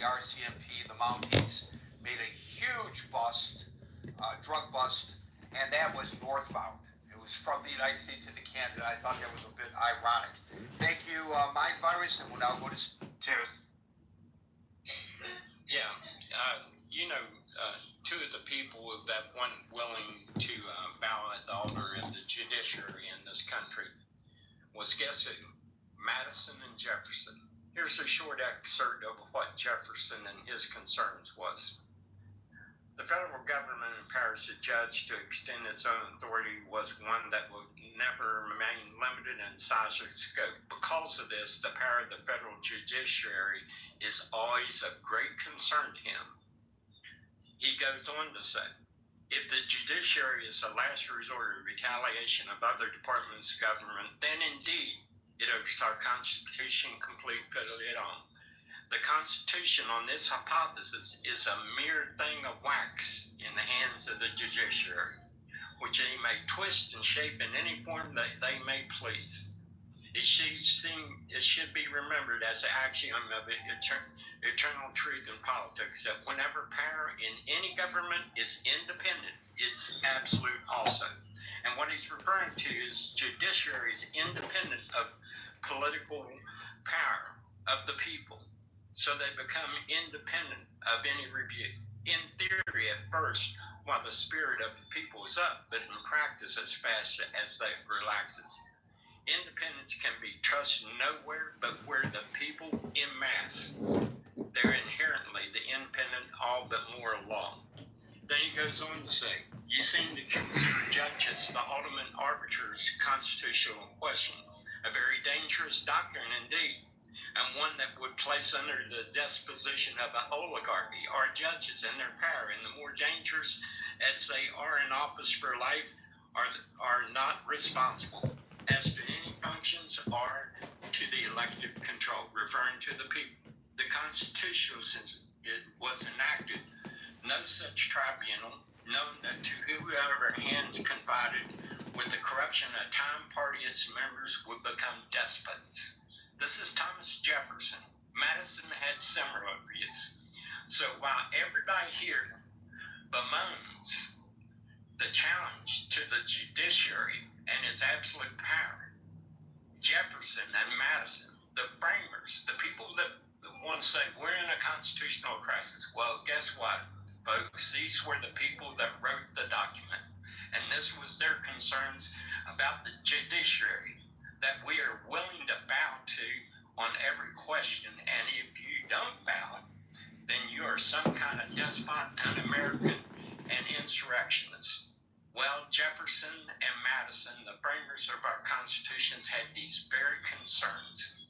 the RCMP, the Mounties, made a huge bust, drug bust, and that was northbound. It was from the United States into Canada. I thought that was a bit ironic. Thank you, Mind Virus, and we'll now go to Cheers. Yeah, two of the people that weren't willing to bow at the altar of the judiciary in this country was, guess who? Madison and Jefferson. Here's a short excerpt of what Jefferson and his concerns was. The federal government empowers the judge to extend its own authority was one that would never remain limited in size or scope. Because of this, the power of the federal judiciary is always of great concern to him. He goes on to say, if the judiciary is the last resort of retaliation of other departments of government, then indeed it owes our Constitution complete fidelity on. The Constitution on this hypothesis is a mere thing of wax in the hands of the judiciary, which they may twist and shape in any form that they may please. It should be remembered as an axiom of eternal truth in politics that whenever power in any government is independent, it's absolute also. And what he's referring to is judiciary is independent of political power of the people. So they become independent of any review. In theory, at first, while the spirit of the people is up, but in practice, as fast as that relaxes. Independence can be trusted nowhere but where the people en masse. They're inherently the independent, all but moral law. Then he goes on to say, you seem to consider judges the ultimate arbiters of constitutional question, a very dangerous doctrine indeed, and one that would place under the disposition of an oligarchy our judges and their power, and the more dangerous as they are in office for life, are not responsible as to any functions or to the elective control, referring to the people. The Constitution, since it was enacted, no such tribunal, known that to whoever hands confided with the corruption of time party its members would become despots. This is Thomas Jefferson. Madison had similar views. So while everybody here bemoans the challenge to the judiciary and its absolute power, Jefferson and Madison, the framers, the people that want to say we're in a constitutional crisis, well, guess what, folks? These were the people that wrote the document, and this was their concerns about the judiciary that we are willing to bow to on every question, and if you don't bow, then you are some kind of despot, un-American, and insurrectionist. Well, Jefferson and Madison, the framers of our constitutions, had these very concerns.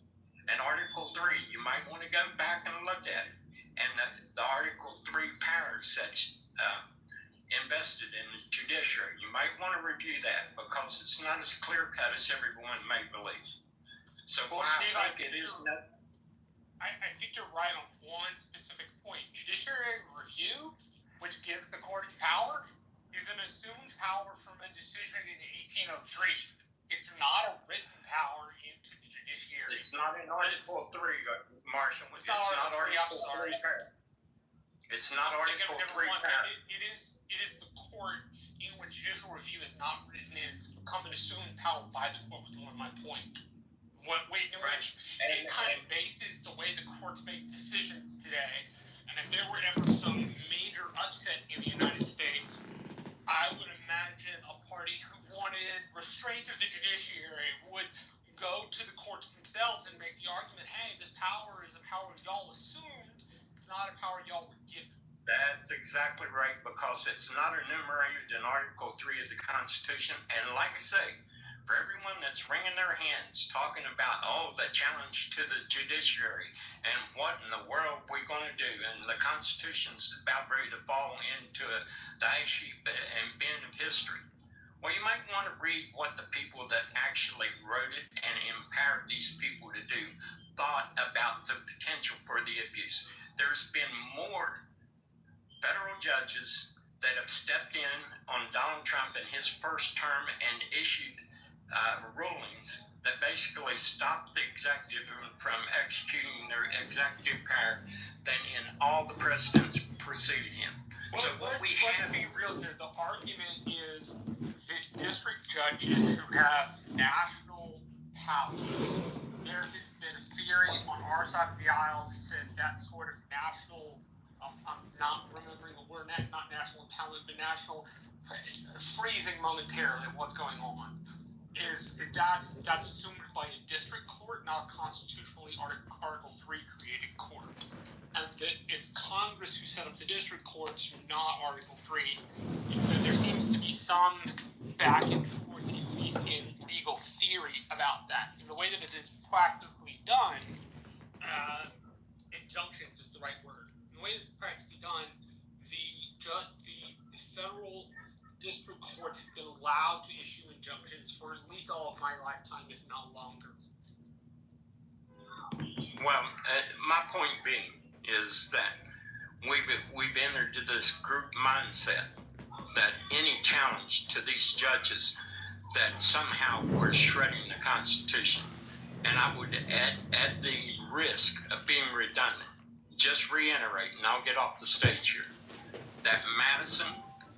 And Article 3, you might want to go back and look at it. And the Article 3 powers that's invested in the judiciary, you might want to review that because it's not as clear-cut as everyone may believe. So well, Steve, I think it is not. I think you're right on one specific point. Judiciary review, which gives the courts power, is an assumed power from a decision in 1803. It's not a written power into the judiciary. It's not in Article 3, Marshall. It's not Article 3. It's not Article 3 power. It is the court in which judicial review is not written in. It's become an assumed power by the court, was my point. Which it kind of bases the way the courts make decisions today. And if there were ever some major upset in the United States, I would imagine a party who wanted restraint of the judiciary would go to the courts themselves and make the argument, hey, this power is a power y'all assumed, it's not a power y'all were given. That's exactly right, because it's not enumerated in Article 3 of the Constitution. And like I say, for everyone that's wringing their hands talking about, the challenge to the judiciary and what in the world we're going to do, and the Constitution's about ready to fall into the ash heap and bin of history. Well, you might want to read what the people that actually wrote it and empowered these people to do thought about the potential for the abuse. There's been more federal judges that have stepped in on Donald Trump in his first term and issued rulings that basically stopped the executive from executing their executive power than in all the presidents preceded him. Well, so what we have, to be real here, the argument is that district judges who have national power, there has been a theory on our side of the aisle that says that sort of national, I'm not remembering the word, not national empowerment, but national, freezing momentarily of what's going on, is that's assumed by a district court, not constitutionally Article 3 created court. And that it's Congress who set up the district courts, not Article 3. And so there seems to be some back and forth, at least in legal theory, about that. And the way that it is practically done, injunctions is the right word. The way it's practically done, the federal district courts have been allowed to issue injunctions for at least all of my lifetime, if not longer. Well, my point being is that we've entered into this group mindset that any challenge to these judges that somehow we're shredding the Constitution. And I would, at the risk of being redundant, just reiterate, and I'll get off the stage here, that Madison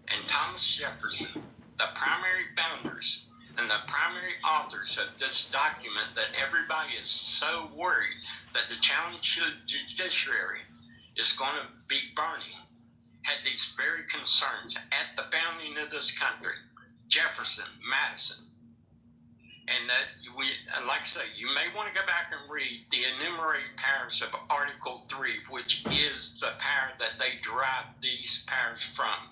and Thomas Jefferson, the primary founders and the primary authors of this document that everybody is so worried that the challenge to the judiciary is going to be burning, had these very concerns at the founding of this country. Jefferson, Madison. And that we, like I say, you may want to go back and read the enumerated powers of Article 3, which is the power that they derive these powers from,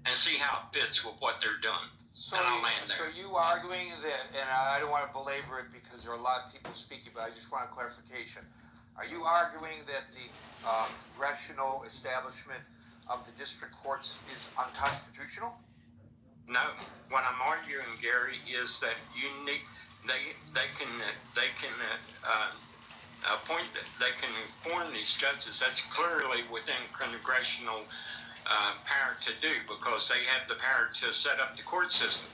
and see how it fits with what they're doing. So, so you arguing that, and I don't want to belabor it because there are a lot of people speaking, but I just want a clarification. Are you arguing that the congressional establishment of the district courts is unconstitutional? No. What I'm arguing, Gary, is that they can appoint, they can appoint these judges. That's clearly within congressional power to do, because they have the power to set up the court system.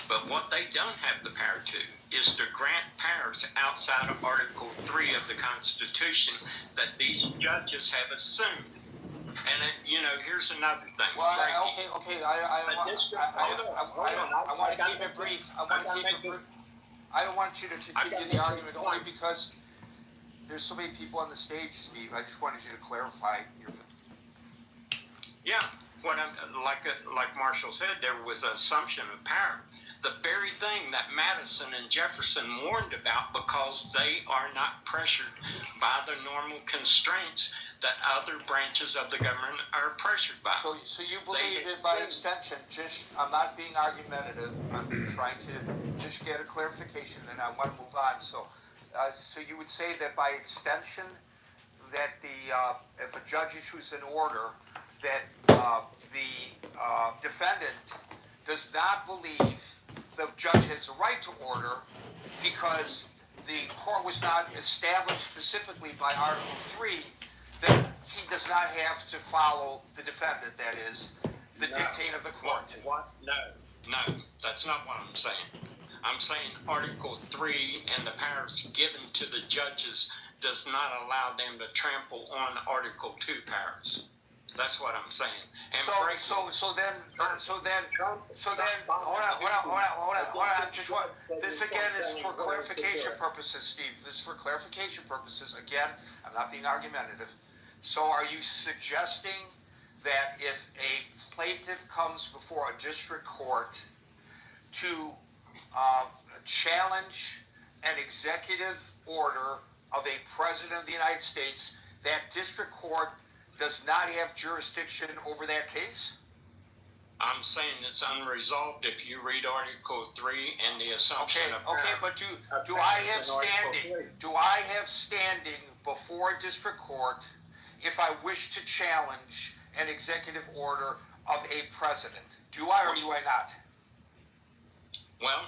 But what they don't have the power to is to grant powers outside of Article 3 of the Constitution that these judges have assumed. And here's another thing. Well, okay. I want to keep it brief. I don't want you to continue the argument only because there's so many people on the stage, Steve. I just wanted you to clarify your. Yeah, like Marshall said, there was an assumption of power. The very thing that Madison and Jefferson warned about, because they are not pressured by the normal constraints that other branches of the government are pressured by. So you believe that by extension, I'm not being argumentative, I'm trying to just get a clarification, then I want to move on. So you would say that by extension, that if a judge issues an order, that the defendant does not believe the judge has the right to order because the court was not established specifically by Article 3, that he does not have to follow the defendant, that is, the dictate of the court. What? No, that's not what I'm saying. I'm saying Article 3 and the powers given to the judges does not allow them to trample on Article 2 powers. That's what I'm saying. And So then, hold on. This again is for clarification purposes, Steve. This is for clarification purposes. Again, I'm not being argumentative. So are you suggesting that if a plaintiff comes before a district court to challenge an executive order of a president of the United States, that district court does not have jurisdiction over that case? I'm saying it's unresolved if you read Article 3 and the assumption of power. Okay, but do I have standing? Do I have standing before a district court if I wish to challenge an executive order of a president? Do I or do I not? Well,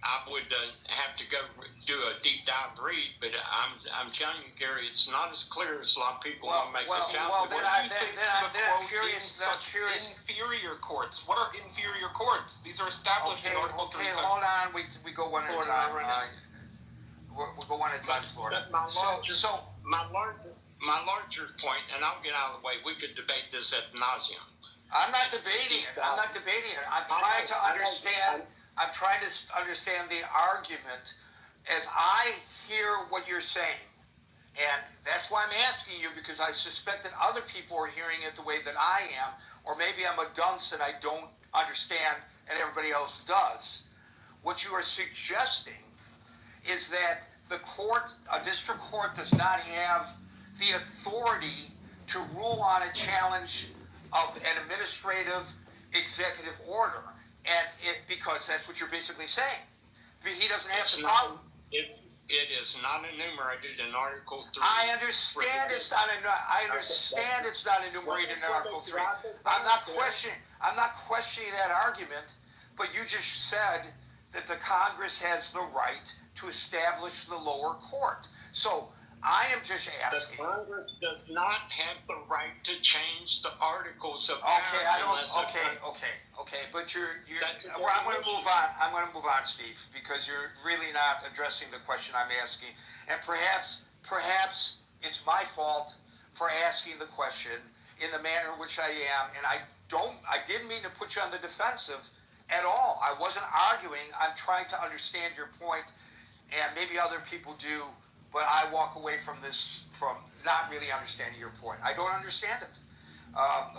I would have to go do a deep dive read, but I'm telling you, Gary, it's not as clear as a lot of people make it sound. Then I'm curious. Inferior courts. What are inferior courts? These are established in Article 3. Okay, hold on. We go one at a time. We'll go one at a time, Florida. My my larger point, and I'll get out of the way, we could debate this ad nauseum. I'm not debating it. I'm not debating it. I'm trying to understand. I'm trying to understand the argument as I hear what you're saying. And that's why I'm asking you, because I suspect that other people are hearing it the way that I am, or maybe I'm a dunce and I don't understand and everybody else does. What you are suggesting is that the court, a district court, does not have the authority to rule on a challenge of an administrative executive order, and because that's what you're basically saying. He doesn't have the power. It is not enumerated in Article 3. I understand it's not. I understand it's not enumerated in Article 3. I'm not questioning that argument, but you just said that the Congress has the right to establish the lower court. So I am just asking. The Congress does not have the right to change the articles of Okay, I don't. Okay. But I'm going to move on. I'm going to move on, Steve, because you're really not addressing the question I'm asking, and perhaps it's my fault for asking the question in the manner in which I am, and I didn't mean to put you on the defensive at all. I wasn't arguing. I'm trying to understand your point, and maybe other people do. But I walk away from this from not really understanding your point. I don't understand it.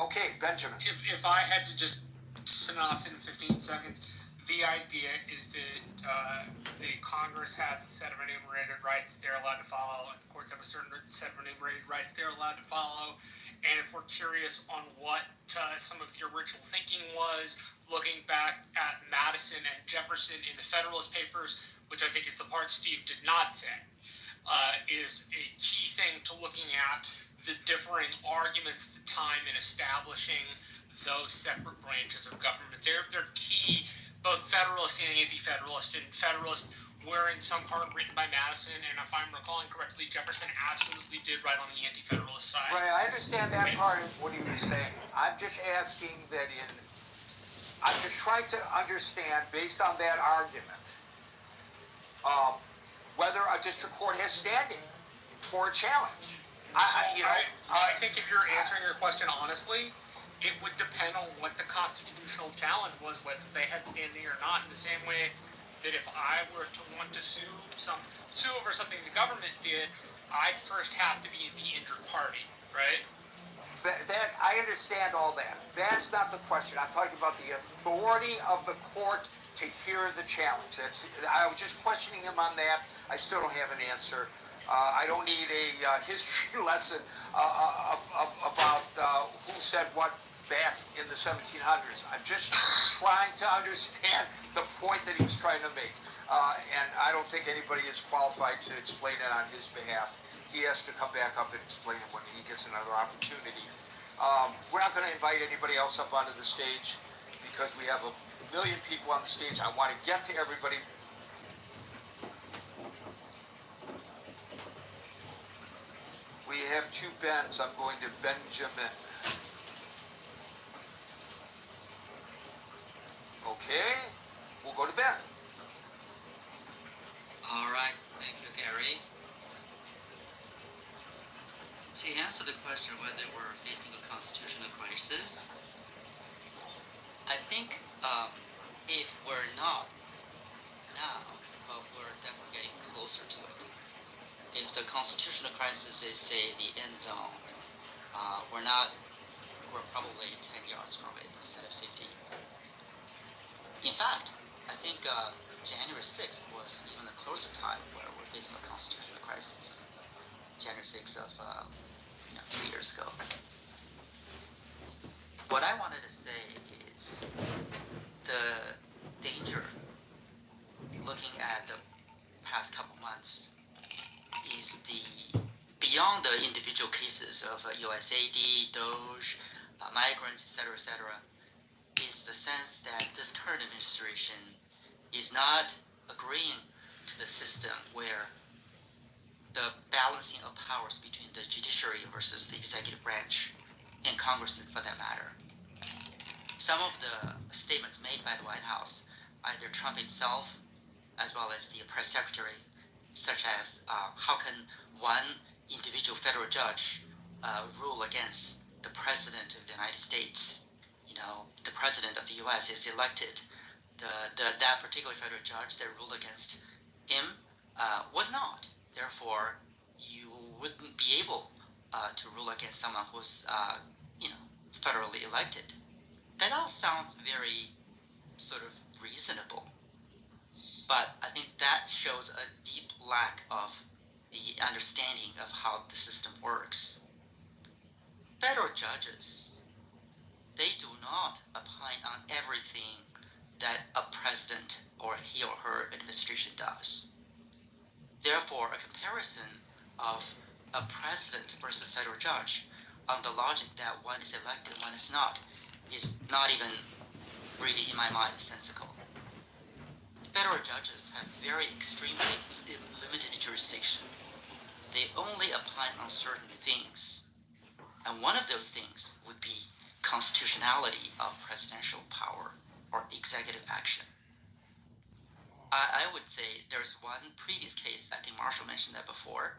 Okay, Benjamin. If I had to just synopsis in 15 seconds, the idea is that the Congress has a set of enumerated rights that they're allowed to follow, and the courts have a certain set of enumerated rights they're allowed to follow. And if we're curious on what some of your original thinking was, looking back at Madison and Jefferson in the Federalist Papers, which I think is the part Steve did not say, is a key thing to looking at the differing arguments at the time in establishing those separate branches of government. They're key, both Federalist and Anti-Federalist. And Federalist were in some part written by Madison, and if I'm recalling correctly, Jefferson absolutely did write on the Anti-Federalist side. Right, I understand that part of what he was saying. I'm just asking that I'm just trying to understand, based on that argument, whether a district court has standing for a challenge. I think if you're answering your question honestly, it would depend on what the constitutional challenge was, whether they had standing or not. In the same way that if I were to want to sue over something the government did, I'd first have to be the injured party, right? That I understand all that. That's not the question. I'm talking about the authority of the court to hear the challenge. I was just questioning him on that. I still don't have an answer. I don't need a history lesson about who said what back in the 1700s. I'm just trying to understand the point that he was trying to make. And I don't think anybody is qualified to explain it on his behalf. He has to come back up and explain it when he gets another opportunity. We're not going to invite anybody else up onto the stage because we have a million people on the stage. I want to get to everybody. We have two Bens. I'm going to Benjamin. Okay, we'll go to Ben. All right, thank you, Gary. To answer the question whether we're facing a constitutional crisis, I think if we're not now, but we're definitely getting closer to it. If the constitutional crisis is, say, the end zone, we're probably 10 yards from it instead of 50. In fact, I think January 6th was even a closer time where we're facing a constitutional crisis. January 6th of 2 years ago. What I wanted to say is the danger looking at the past couple months is beyond the individual cases of USAID, DOGE, migrants, etc., is the sense that this current administration is not agreeing to the system where the balancing of powers between the judiciary versus the executive branch, and Congress for that matter. Some of the statements made by the White House, either Trump himself as well as the press secretary, such as how can one individual federal judge rule against the president of the United States, the president of the U.S. is elected, that particular federal judge that ruled against him was not. Therefore, you wouldn't be able to rule against someone who's, federally elected. That all sounds very sort of reasonable, but I think that shows a deep lack of the understanding of how the system works. Federal judges, they do not opine on everything that a president or he or her administration does. Therefore, a comparison of a president versus federal judge on the logic that one is elected, one is not even really, in my mind, sensical. Federal judges have very extremely limited jurisdiction. They only opine on certain things. And one of those things would be constitutionality of presidential power or executive action. I would say there's one previous case, I think Marshall mentioned that before,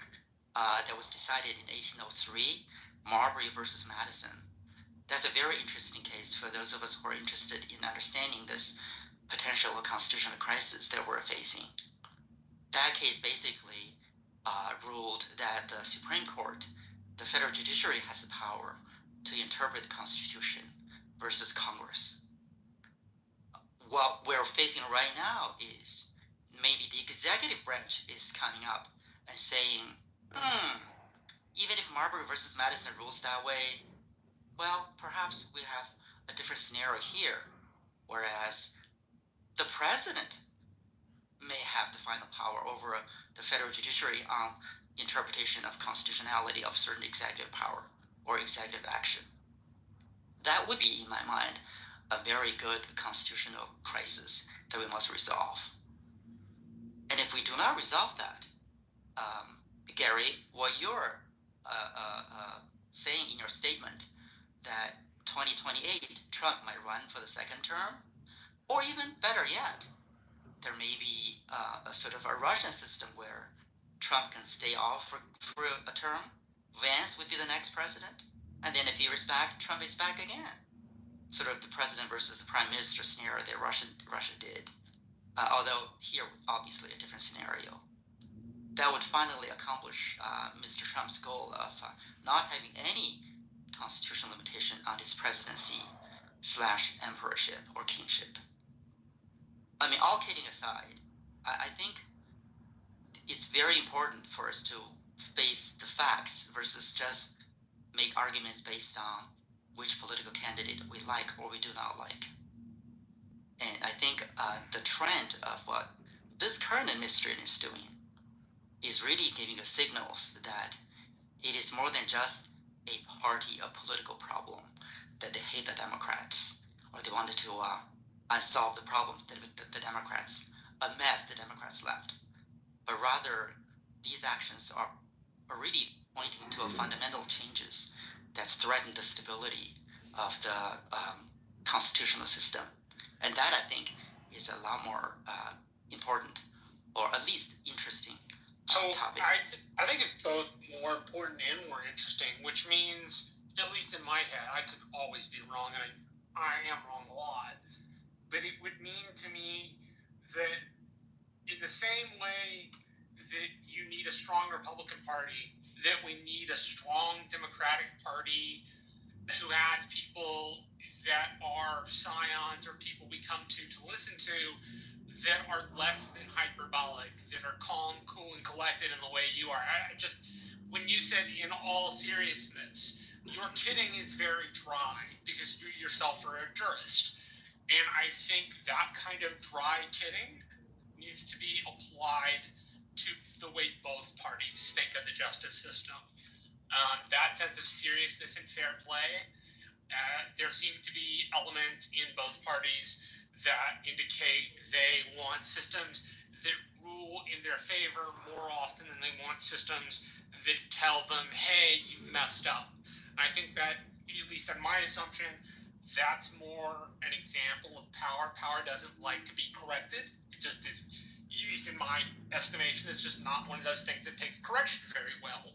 that was decided in 1803, Marbury versus Madison. That's a very interesting case for those of us who are interested in understanding this potential constitutional crisis that we're facing. That case basically ruled that the Supreme Court, the federal judiciary, has the power to interpret the Constitution versus Congress. What we're facing right now is maybe the executive branch is coming up and saying, even if Marbury versus Madison rules that way, well, perhaps we have a different scenario here, whereas the president may have the final power over the federal judiciary on interpretation of constitutionality of certain executive power or executive action. That would be, in my mind, a very good constitutional crisis that we must resolve. And if we do not resolve that, Gary, what you're saying in your statement that 2028 Trump might run for the second term, or even better yet, there may be a sort of a Russian system where Trump can stay off for a term, Vance would be the next president, and then if he is back, Trump is back again. Sort of the president versus the prime minister scenario that Russia did. Although here, obviously, a different scenario. That would finally accomplish Mr. Trump's goal of not having any constitutional limitation on his presidency / emperorship or kingship. I mean, all kidding aside, I think it's very important for us to face the facts versus just make arguments based on which political candidate we like or we do not like. And I think the trend of what this current administration is doing is really giving us signals that it is more than just a party, a political problem, that they hate the Democrats, or they wanted to unsolve the problems that the Democrats, a mess the Democrats left. But rather, these actions are really pointing to a fundamental changes that's threatened the stability of the constitutional system. And that, I think, is a lot more important, or at least interesting topic. I think it's both more important and more interesting, which means, at least in my head, I could always be wrong, and I am wrong a lot, but it would mean to me that in the same way that you need a strong Republican Party, that we need a strong Democratic Party who has people that are scions or people we come to listen to that are less than hyperbolic, that are calm, cool, and collected in the way you are. When you said in all seriousness, your kidding is very dry because you yourself are a jurist. And I think that kind of dry kidding needs to be applied to the way both parties think of the justice system. That sense of seriousness and fair play, there seem to be elements in both parties that indicate they want systems that rule in their favor more often than they want systems that tell them, hey, you messed up. I think that, at least in my assumption, that's more an example of power. Power doesn't like to be corrected. It just is, at least in my estimation, it's just not one of those things that takes correction very well.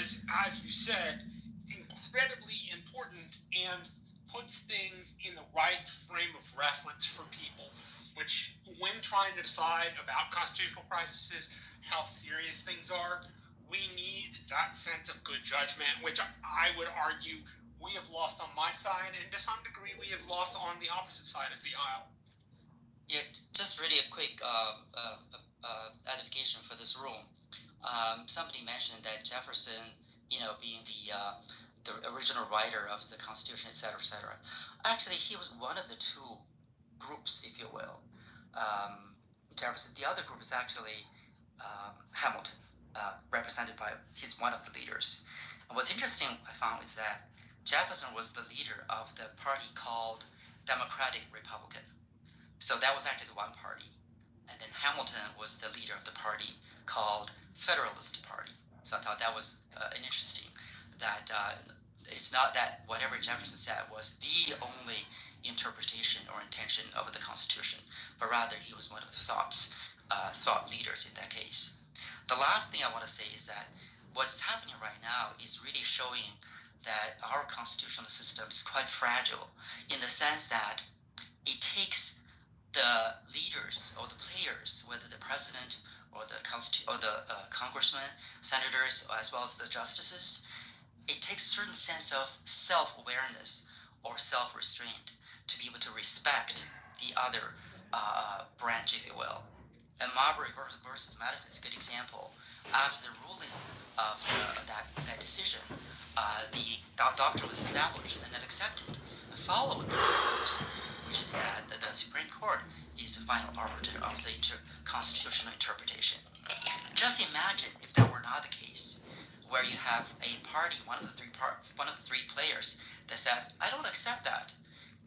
is, as you said, incredibly important and puts things in the right frame of reference for people, which, when trying to decide about constitutional crises, how serious things are, we need that sense of good judgment, which I would argue we have lost on my side, and to some degree we have lost on the opposite side of the aisle. Yeah, just really a quick edification for this room. Somebody mentioned that Jefferson, being the original writer of the Constitution, etc., etc. Actually, he was one of the two groups, if you will. Jefferson. The other group is actually Hamilton, represented by he's one of the leaders. And what's interesting I found is that Jefferson was the leader of the party called Democratic Republican. So that was actually the one party. And then Hamilton was the leader of the party called Federalist Party. So I thought that was interesting that it's not that whatever Jefferson said was the only interpretation or intention of the Constitution, but rather he was one of the thought leaders in that case. The last thing I want to say is that what's happening right now is really showing that our constitutional system is quite fragile in the sense that it takes the leaders or the players, whether the president or the congressmen, senators, as well as the justices, it takes a certain sense of self-awareness or self-restraint to be able to respect the other branch, if you will. And Marbury versus Madison is a good example. After the ruling of that decision, the doctrine was established and then accepted and followed, which is that the Supreme Court is the final arbiter of the constitutional interpretation. Just imagine if that were not the case, where you have a party, one of the three players, that says, "I don't accept that."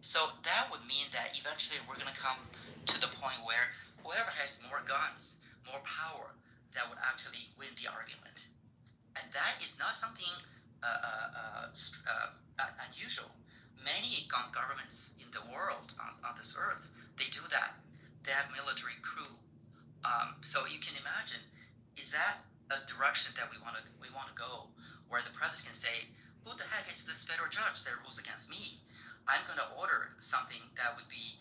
So that would mean that eventually we're going to come to the point where whoever has more guns, more power, that would actually win the argument. And that is not something unusual. Many governments in the world on this earth, they do that. They have military coup. So you can imagine, is that a direction that we want to go, where the president can say, "Who the heck is this federal judge that rules against me? I'm going to order something that would be,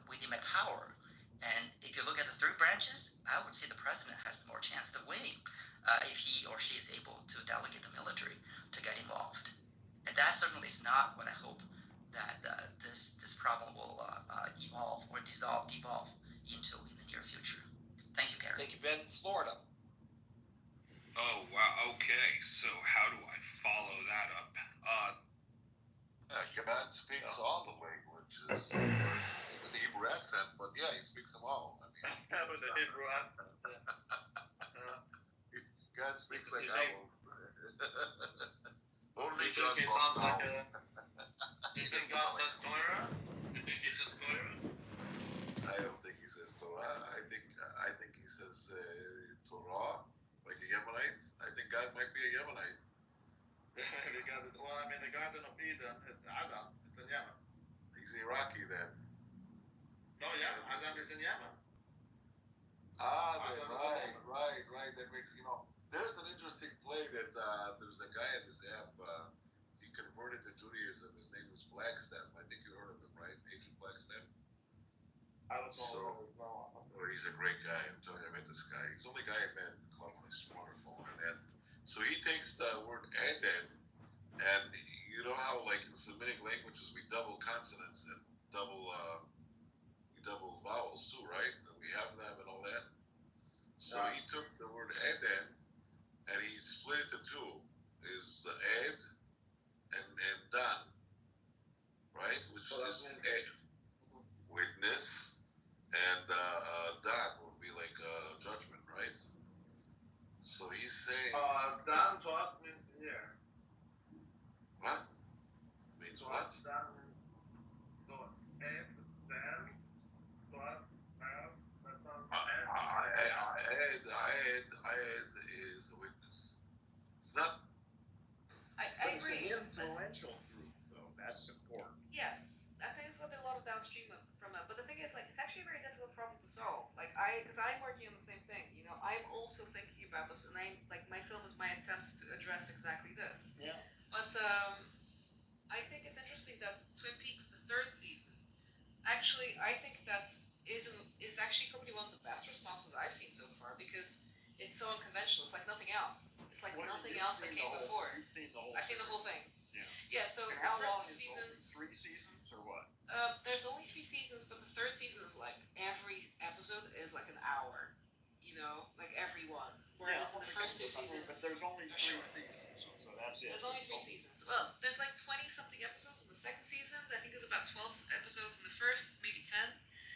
within my power." And if you look at the three branches, I would say the president has more chance to win if he or she is able to delegate the military to get involved. And that certainly is not what I hope that this problem will devolve into in the near future. Thank you, Gary. Thank you, Ben. Florida. Oh, wow. Okay. So how do I follow that up? God speaks all the languages, with the Hebrew accent, but yeah, he speaks them all. I mean, That was a Hebrew accent. God speaks like I will. Only You God think he knows sounds like all. you think God says Torah? You think he says Torah? I don't think he says Torah. I think he says Torah, like a Yemenite. I think God might be a Yemenite. The garden of Eden is Adam. It's in Yemen. He's Iraqi then. No, yeah, Adam is in Yemen. Right. That makes, there's an interesting play that there's a guy in this app, he converted to Judaism. His name is Blackstem. I think you heard of him, right? Agent Blackstem. I don't know. He's a great guy. I'm telling you, I met this guy. He's the only guy I met in the club on his smartphone. And so he takes the word Eden, and you know how, like, in Semitic languages, we double consonants and double vowels too, right? And we have them and all that. So he took the word Eden and he split it to two. Is the Ed and Dan, right? Which is Ed, witness, and Dan would be like judgment, right? So he's saying. Dan to us means here. What? Means what? Dan means so Ed, Dan, to us, that sounds Ed is a witness. It's not. I agree. It's an influential group, though. That's important. Yes, I think it's going to be a lot of downstream from it. But the thing is, like, it's actually a very difficult problem to solve. Like, because I'm working on the same thing. I'm also thinking about this, and my film is my attempt to address exactly this. Yeah. But I think it's interesting that Twin Peaks, the third season, actually, I think that is actually probably one of the best responses I've seen so far, because it's so unconventional. It's like nothing else. It's like nothing else that came before. You've seen the whole. I've seen the whole thing. Yeah. Yeah. So And the how first long two is seasons. it? 3 seasons or what? There's only 3 seasons, but the third season is like every episode is like an hour. You know, like every one. Whereas in the first 2 seasons. But there's only 3 seasons, so that's it. There's only 3 seasons. Well, there's like 20 something episodes in the second season. I think there's about 12 episodes in the first, maybe 10.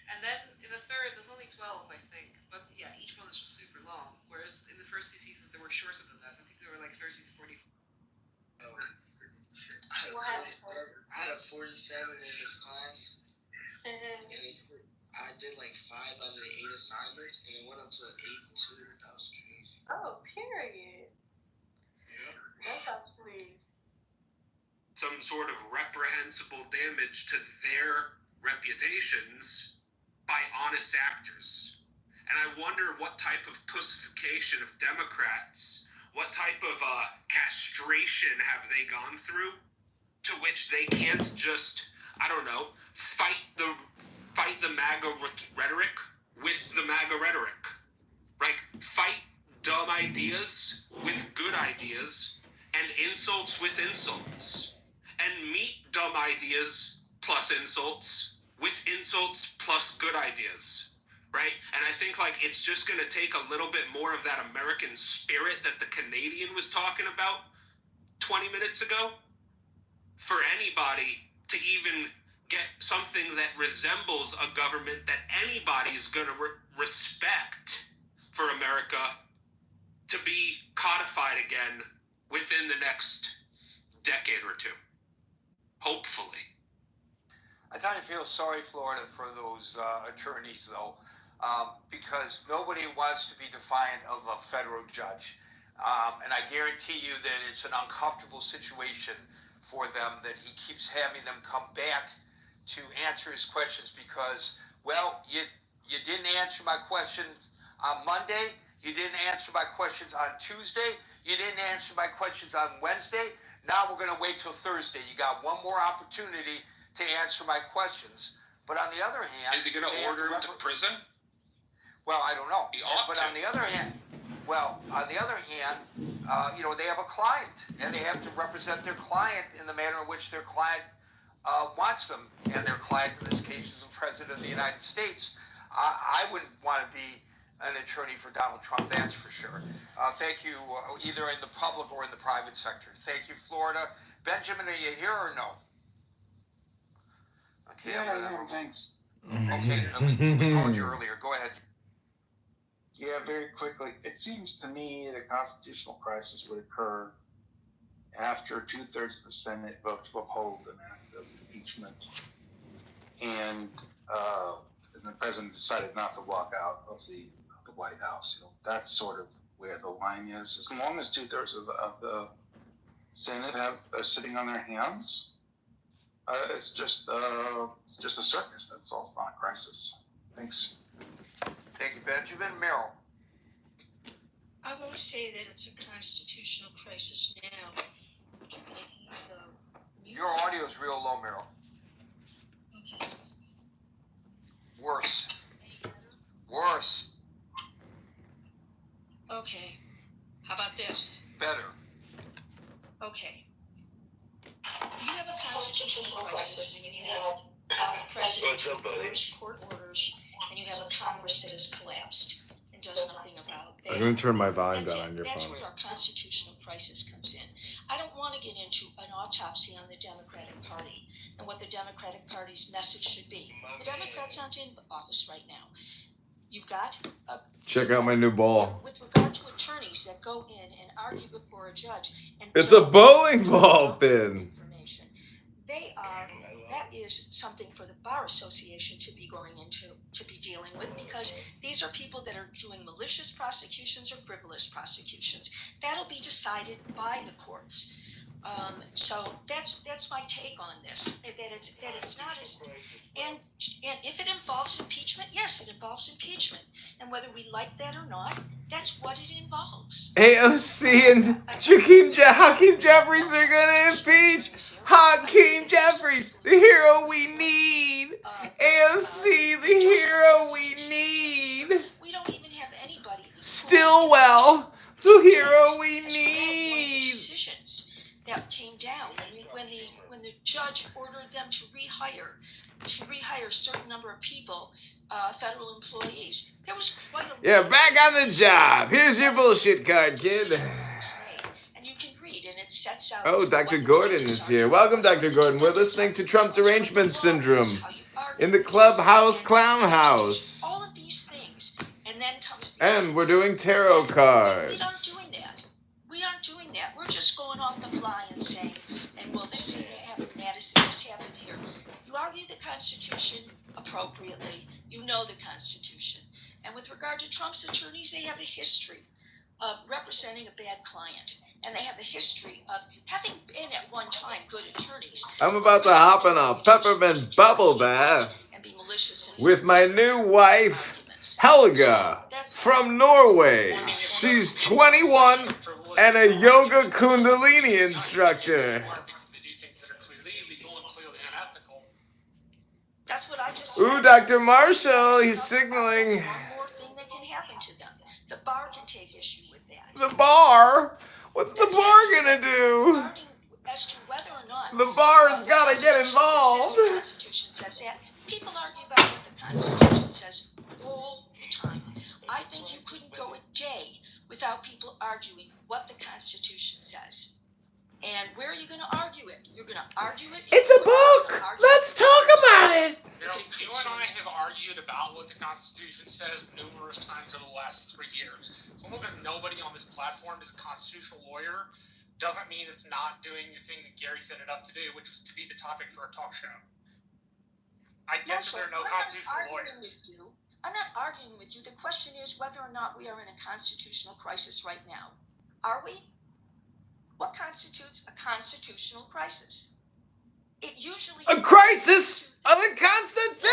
And then in the third, there's only 12, I think. But yeah, each one is just super long. Whereas in the first 2 seasons, they were shorter than that. I think they were like 30 to 40. I had a 47 in this class, Mm-hmm. and I did like 5 out of the 8 assignments, and it went up to an 82. That was crazy. Oh, period. Yeah. That's actually. Some sort of reprehensible damage to their reputations by honest actors. And I wonder what type of pussification of Democrats, what type of castration have they gone through, to which they can't just, I don't know, fight the MAGA rhetoric with the MAGA rhetoric. Like, fight dumb ideas with good ideas, and insults with insults. And meet dumb ideas plus insults with insults plus good ideas, right? And I think like it's just going to take a little bit more of that American spirit that the Canadian was talking about 20 minutes ago for anybody to even get something that resembles a government that anybody is going to respect for America to be codified again within the next decade or two. Hopefully. I kind of feel sorry, Florida, for those attorneys, though, because nobody wants to be defiant of a federal judge. And I guarantee you that it's an uncomfortable situation for them, that he keeps having them come back to answer his questions because, well, you didn't answer my questions on Monday, you didn't answer my questions on Tuesday, you didn't answer my questions on Wednesday. Now we're going to wait till Thursday. You got one more opportunity to answer my questions. But on the other hand, is he going to order him to prison? Well, I don't know. He ought but to. on the other hand, they have a client, and they have to represent their client in the manner in which their client wants them. And their client, in this case, is the President of the United States. I wouldn't want to be an attorney for Donald Trump, that's for sure. Thank you, either in the public or in the private sector. Thank you, Florida. Benjamin, are you here or no? Okay, Yeah, thanks. Okay, we called you earlier. Go ahead. Yeah, very quickly. It seems to me the constitutional crisis would occur after 2/3 of the Senate vote to uphold an act of impeachment, and the president decided not to walk out of the White House. That's sort of where the line is. As long as 2/3 of the Senate have sitting on their hands, it's just a circus. That's all. It's not a crisis. Thanks. Thank you, Benjamin. Merrill. I won't say that it's a constitutional crisis now. Your audio is real low, Merrill. Okay. Worse. Worse. Okay. How about this? Better. Okay. You have a constitutional crisis when you have a president who ignores court orders, and you have a Congress that has collapsed and does nothing about that. I'm going to turn my volume That's down on your That's phone. where our constitutional crisis comes in. I don't want to get into an autopsy on the Democratic Party and what the Democratic Party's message should be. The Democrats aren't in office right now. You've got Check out my new ball. with regard to attorneys that go in and argue before a judge and It's a bowling ball, Finn. information. That is something for the Bar Association to be going into, to be dealing with, because these are people that are doing malicious prosecutions or frivolous prosecutions. That'll be decided by the courts. So that's my take on this. That it's not as and if it involves impeachment, yes, it involves impeachment. And whether we like that or not, that's what it involves. AOC and Hakeem Jeffries are gonna impeach Hakeem Jeffries, the hero we need. AOC, the hero we need. We don't even have anybody. Stillwell, the hero we need. Decisions that came down when the judge ordered them to rehire a certain number of people, federal employees. There was quite a back on the job. Here's your bullshit card, kid. And you can read, and it sets out. Oh, Dr. Gordon is here. Welcome, Dr. Gordon. We're listening to Trump Derangement Syndrome in the Clubhouse Clown House. All of these things, and then comes. And we're doing tarot cards. We aren't doing that. We aren't doing that. We're just going off the fly and saying, and well, this happened, Madison, this happened here. You argue the Constitution appropriately. You know the Constitution. And with regard to Trump's attorneys, they have a history of representing a bad client. And they have a history of having been at one time good attorneys. I'm about to hop in a peppermint bubble bath with my new wife, Helga, from Norway. She's 21 and a yoga kundalini instructor. That's what I just said. Ooh, Dr. Marshall, he's signaling. One more thing that can happen to them. The bar can take issue with that. The bar? What's the bar gonna do? As to whether or not the bar's gotta get involved. The Constitution says that. People argue about what the Constitution says all the time. I think you couldn't go a day without people arguing what the Constitution says. And where are you going to argue it? You're going to argue it? It's a book! Let's talk about it! You and I have argued about what the Constitution says numerous times over the last 3 years. So because nobody on this platform is a constitutional lawyer doesn't mean it's not doing the thing that Gary set it up to do, which was to be the topic for a talk show. I get that there are no constitutional lawyers. I'm not arguing with you. The question is whether or not we are in a constitutional crisis right now. Are we? What constitutes a constitutional crisis? It usually a crisis of the Constitution!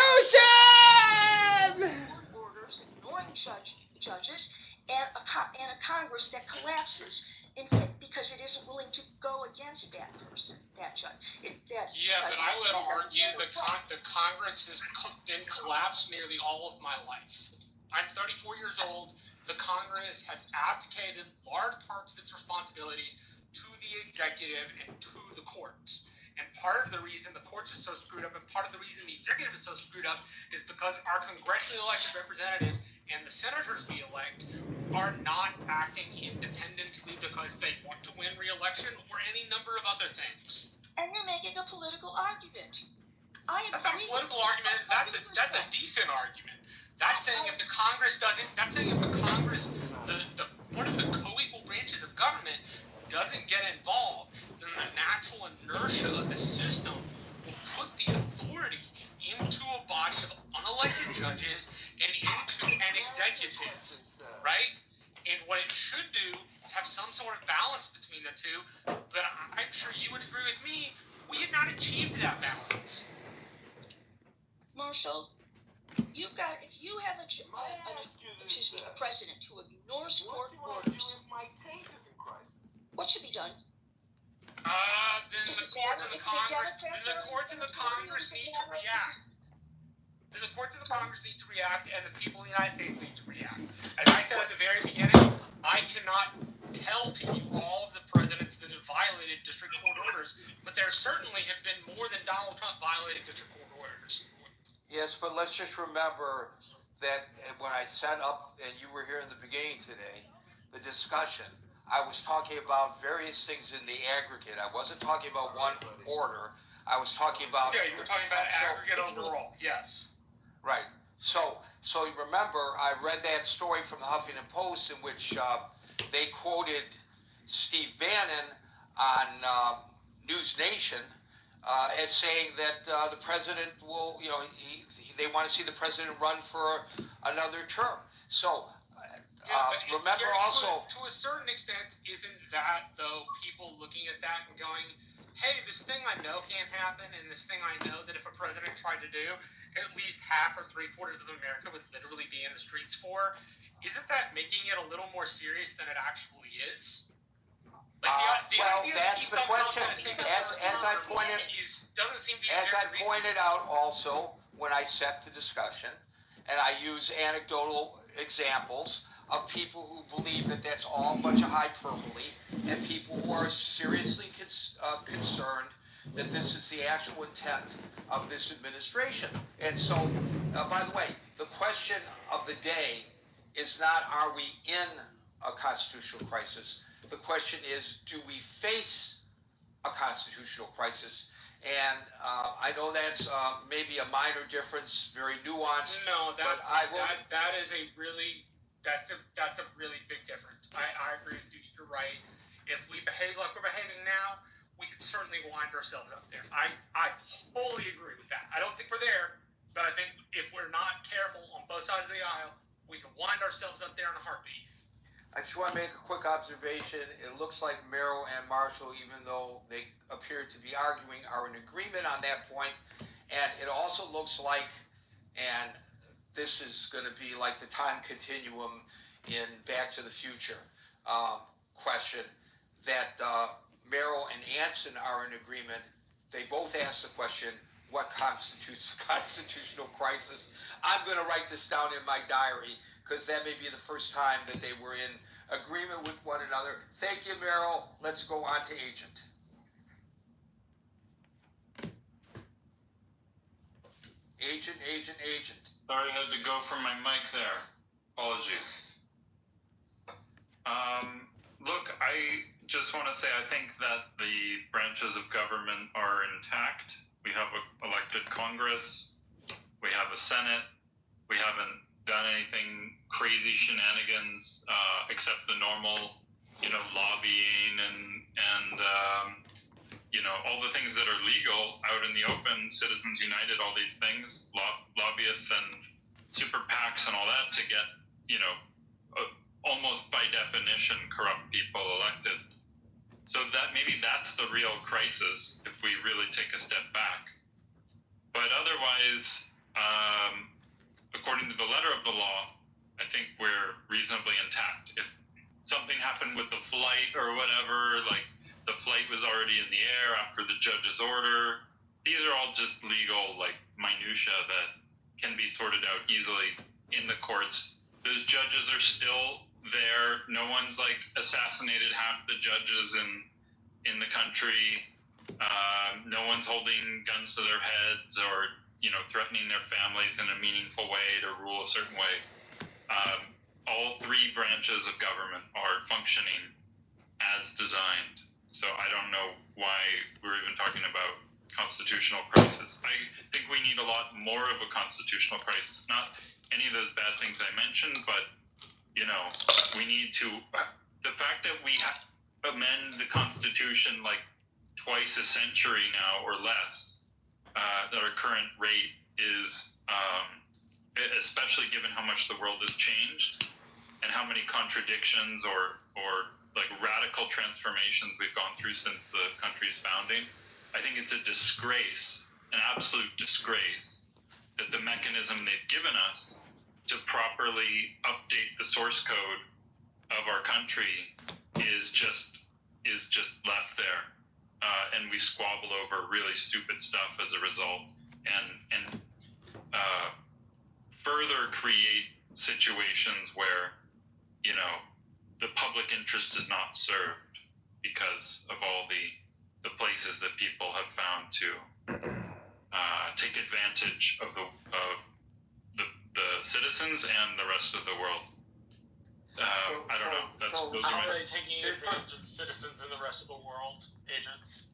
Orders, ignoring judges, and a Congress that collapses because it isn't willing to go against that person, that judge. But I would argue the Congress has been collapsed nearly all of my life. I'm 34 years old. The Congress has abdicated large parts of its responsibilities to the executive and to the courts. And part of the reason the courts are so screwed up and part of the reason the executive is so screwed up is because our congressionally elected representatives and the senators we elect are not acting independently because they want to win re-election or any number of other things. And you're making a political argument. That's not a political argument. That's a decent argument. That's saying if the Congress doesn't. That's saying if the Congress, the one of the co-equal branches of government, doesn't get involved, then the natural inertia of the system will put the authority into a body of unelected judges and into an executive, right? And what it should do is have some sort of balance between the two. But I'm sure you would agree with me. We have not achieved that balance. Marshall, if you have a president who ignores court orders, what should be done? Then the courts and the Congress need to react. Then the courts and the Congress need to react, and the people of the United States need to react. As I said at the very beginning, I cannot tell to you all of the presidents that have violated district court orders, but there certainly have been more than Donald Trump violated district court orders. Yes, but let's just remember that when I set up, and you were here in the beginning today, the discussion, I was talking about various things in the aggregate. I wasn't talking about one order. I was talking about... Yeah, you were talking about aggregate overall, yes. Right. So you remember, I read that story from the Huffington Post in which they quoted Steve Bannon on News Nation as saying that the president will, they want to see the president run for another term. So Remember Gary, also, to a certain extent, isn't that though people looking at that and going, "Hey, this thing I know can't happen, and this thing I know that if a president tried to do, at least half or 3/4 of America would literally be in the streets for." Isn't that making it a little more serious than it actually is? Like the well, idea that's that the question. as I pointed out also when I set the discussion, and I use anecdotal examples of people who believe that that's all a bunch of hyperbole, and people who are seriously concerned that this is the actual intent of this administration. And so, by the way, the question of the day is not are we in a constitutional crisis? The question is, do we face a constitutional crisis? And I know that's maybe a minor difference, very nuanced. No, that is a really big difference. I agree with you. You're right. If we behave like we're behaving now, we could certainly wind ourselves up there. I wholly agree with that. I don't think we're there, but I think if we're not careful on both sides of the aisle, we can wind ourselves up there in a heartbeat. I just want to make a quick observation. It looks like Merrill and Marshall, even though they appear to be arguing, are in agreement on that point. And it also looks like, and this is going to be like the time continuum in Back to the Future question, that Merrill and Anson are in agreement. They both asked the question, what constitutes a constitutional crisis? I'm going to write this down in my diary, because that may be the first time that they were in agreement with one another. Thank you, Merrill. Let's go on to Agent. Agent. Sorry, I had to go from my mic there. Apologies. Look, I just want to say I think that the branches of government are intact. We have an elected Congress. We have a Senate. We haven't done anything crazy shenanigans except the normal, lobbying and all the things that are legal out in the open, Citizens United, all these things, lobbyists and super PACs and all that to get, almost by definition corrupt people elected. So that maybe that's the real crisis if we really take a step back. But otherwise, according to the letter of the law, I think we're reasonably intact. If something happened with the flight or whatever, like the flight was already in the air after the judge's order, these are all just legal, minutia that can be sorted out easily in the courts. Those judges are still there. No one's assassinated half the judges in the country. No one's holding guns to their heads or threatening their families in a meaningful way to rule a certain way. All three branches of government are functioning as designed. So I don't know why we're even talking about constitutional crisis. I think we need a lot more of a constitutional crisis. Not any of those bad things I mentioned, but we need to. The fact that we amend the Constitution twice a century now or less, at our current rate is, especially given how much the world has changed and how many contradictions or radical transformations we've gone through since the country's founding. I think it's a disgrace, an absolute disgrace, that the mechanism they've given us to properly update the source code of our country is just left there, and we squabble over really stupid stuff as a result, and further create situations where the public interest is not served because of all the places that people have found to take advantage of the citizens and the rest of the world. I don't know. Those How are are they taking advantage of the citizens in the rest of the world, Agent?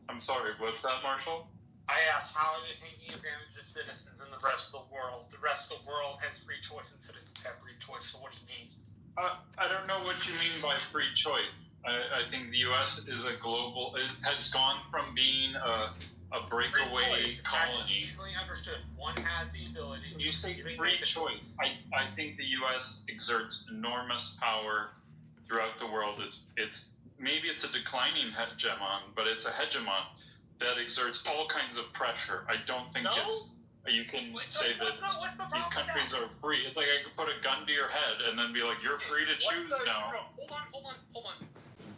I'm sorry, what's that, Marshall? I asked, how are they taking advantage of citizens in the rest of the world? The rest of the world has free choice and citizens have free choice, so what do you mean? I don't know what you mean by free choice. I think the U.S. is has gone from being a a breakaway That's colony. easily understood. One has the ability. You say free choice. I think the U.S. exerts enormous power throughout the world. It's maybe it's a declining hegemon, but it's a hegemon that exerts all kinds of pressure. I don't think you can say that these countries are free. It's like I could put a gun to your head and then be like, you're free to choose now. Hold on.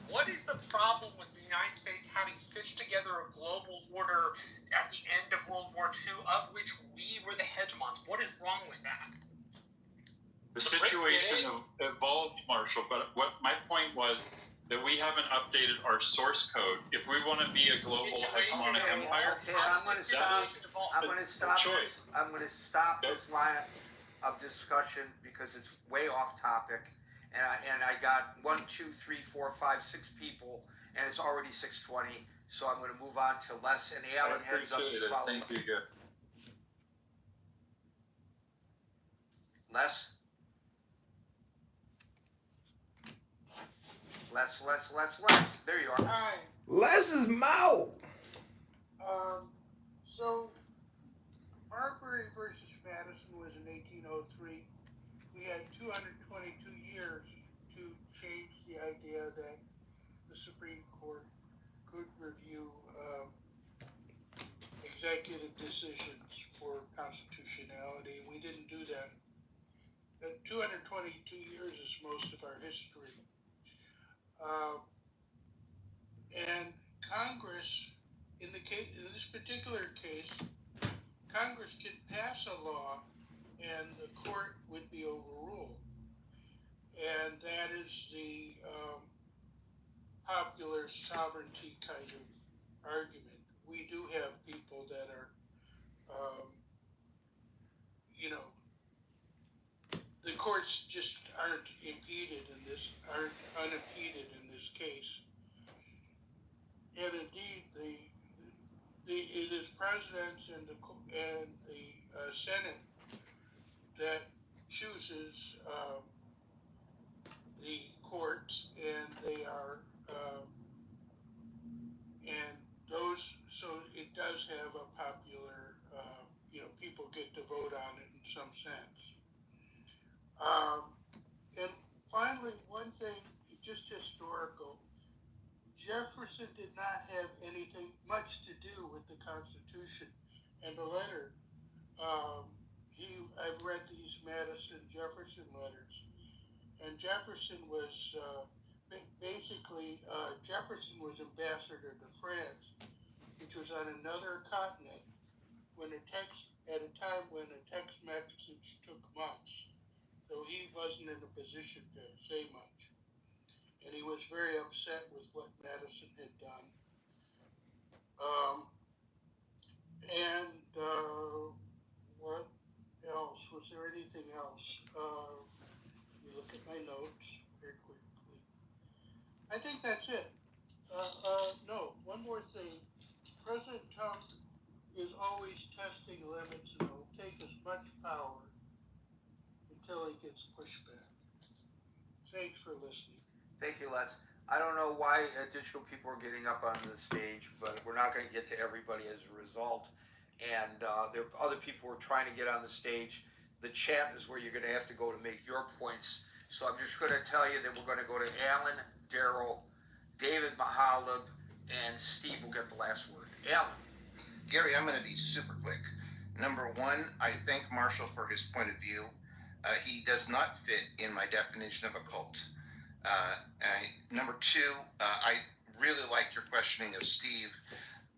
What is the problem with the United States having stitched together a global order at the end of World War II, of which we were the hegemons? What is wrong with that? The situation evolved, Marshall, but what my point was that we haven't updated our source code. If we want to be a global hegemonic empire, I'm going to stop this line of discussion because it's way off topic. And I got 1, 2, 3, 4, 5, 6 people, and it's already 6:20. So I'm going to move on to Les and Alan. Heads up. Thank you, Jeff. Les. There you are. Hi. Les is Mao. So Marbury versus Madison was in 1803. We had 222 years to change the idea that the Supreme Court could review executive decisions for constitutionality. We didn't do that. 222 years is most of our history. And Congress, in this particular case, Congress can pass a law and the court would be overruled. And that is the popular sovereignty kind of argument. We do have people that are, the courts just aren't unimpeded in this case. And indeed, it is presidents and the Senate that chooses the courts, and they are, and those. So it does have a popular, people get to vote on it in some sense. And finally, one thing, just historical. Jefferson did not have anything much to do with the Constitution, and the letter. I've read these Madison-Jefferson letters, and Jefferson was Jefferson was ambassador to France, which was on another continent at a time when a text message took months, so he wasn't in a position to say much. And he was very upset with what Madison had done. What else? Was there anything else? Let me look at my notes very quickly. I think that's it. No, one more thing. President Trump is always testing limits and will take as much power until he gets pushback. Thanks for listening. Thank you, Les. I don't know why additional people are getting up on the stage, but we're not going to get to everybody as a result. And there are other people who are trying to get on the stage. The chat is where you're going to have to go to make your points. So I'm just going to tell you that we're going to go to Alan, Daryl, David Mahalib, and Steve will get the last word. Alan. Gary, I'm going to be super quick. Number one, I thank Marshall for his point of view. He does not fit in my definition of a cult. Number two, I really like your questioning of Steve,